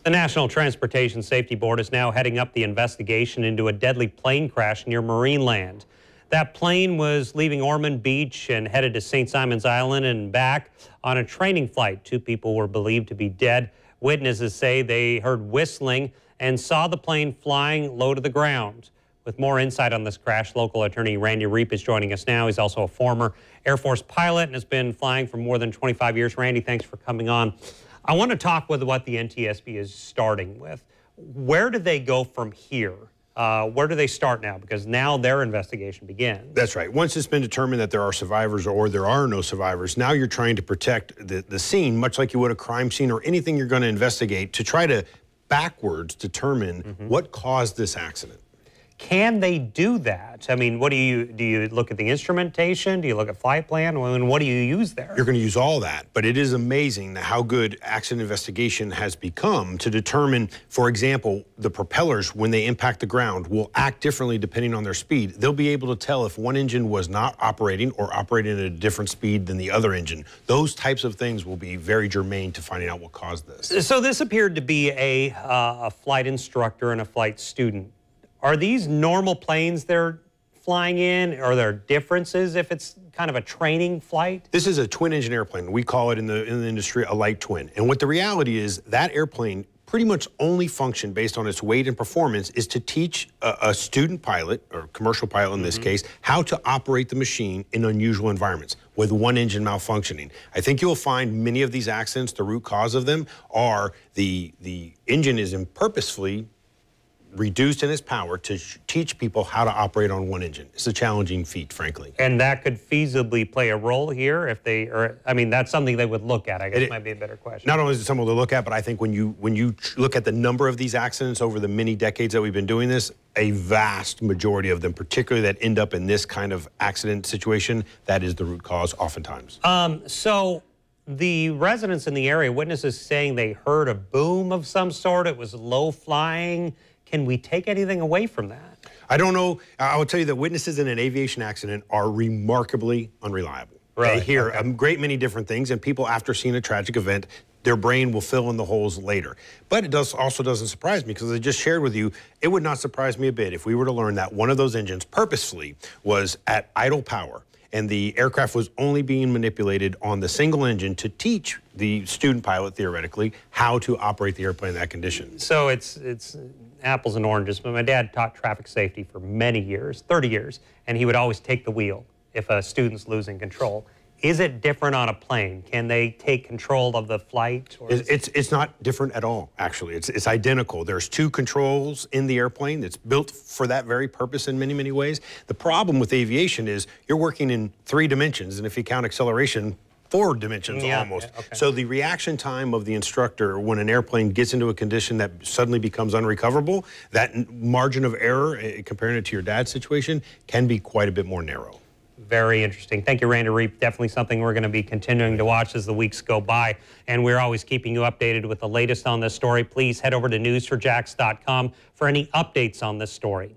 The National Transportation Safety Board is now heading up the investigation into a deadly plane crash near Marineland. That plane was leaving Ormond Beach and headed to St. Simon's Island and back on a training flight. 2 people were believed to be dead. Witnesses say they heard whistling and saw the plane flying low to the ground. With more insight on this crash, local attorney Randy Reep is joining us now. He's also a former Air Force pilot and has been flying for more than 25 years. Randy, thanks for coming on. I want to talk with what the NTSB is starting with. Where do they go from here? Where do they start now? Because now their investigation begins. That's right. Once it's been determined that there are survivors or there are no survivors, now you're trying to protect the scene, much like you would a crime scene or anything you're going to investigate, to try to backwards determine what caused this accident. Can they do that? I mean, what do you look at the instrumentation? Do you look at flight plan? I mean, what do you use there? You're going to use all that, but it is amazing how good accident investigation has become to determine, for example, the propellers, when they impact the ground, will act differently depending on their speed. They'll be able to tell if one engine was not operating or operating at a different speed than the other engine. Those types of things will be very germane to finding out what caused this. So this appeared to be a flight instructor and a flight student. Are these normal planes they're flying in? Are there differences if it's kind of a training flight? This is a twin-engine airplane. We call it in the industry a light twin. And what the reality is, that airplane pretty much only function based on its weight and performance is to teach a student pilot, or commercial pilot in this case, how to operate the machine in unusual environments with one engine malfunctioning. I think you'll find many of these accidents, the root cause of them are the engine is purposefully reduced in its power to teach people how to operate on one engine. It's a challenging feat, frankly. And that could feasibly play a role here if they, or I mean, that's something they would look at, I guess might be a better question. Not only is it something to look at, but I think when you look at the number of these accidents over the many decades that we've been doing this, a vast majority of them, particularly that end up in this kind of accident situation, that is the root cause oftentimes. So the residents in the area, witnesses saying they heard a boom of some sort, it was low flying. Can we take anything away from that? I don't know. I will tell you that witnesses in an aviation accident are remarkably unreliable. Right. They hear a great many different things, and people, after seeing a tragic event, their brain will fill in the holes later. But it also doesn't surprise me, because as I just shared with you, it would not surprise me a bit if we were to learn that one of those engines purposefully was at idle power, and the aircraft was only being manipulated on the single engine to teach the student pilot, theoretically, how to operate the airplane in that condition. So it's apples and oranges, but my dad taught traffic safety for many years, 30 years, and he would always take the wheel if a student's losing control. Is it different on a plane? Can they take control of the flight? Or it's not different at all, actually. It's identical. There's 2 controls in the airplane. It's built for that very purpose in many, many ways. The problem with aviation is you're working in 3 dimensions, and if you count acceleration, 4 dimensions almost. Yeah, okay. So the reaction time of the instructor when an airplane gets into a condition that suddenly becomes unrecoverable, that margin of error, comparing it to your dad's situation, can be quite a bit more narrow. Very interesting. Thank you, Randy Reep. Definitely something we're going to be continuing to watch as the weeks go by. And we're always keeping you updated with the latest on this story. Please head over to newsforjax.com for any updates on this story.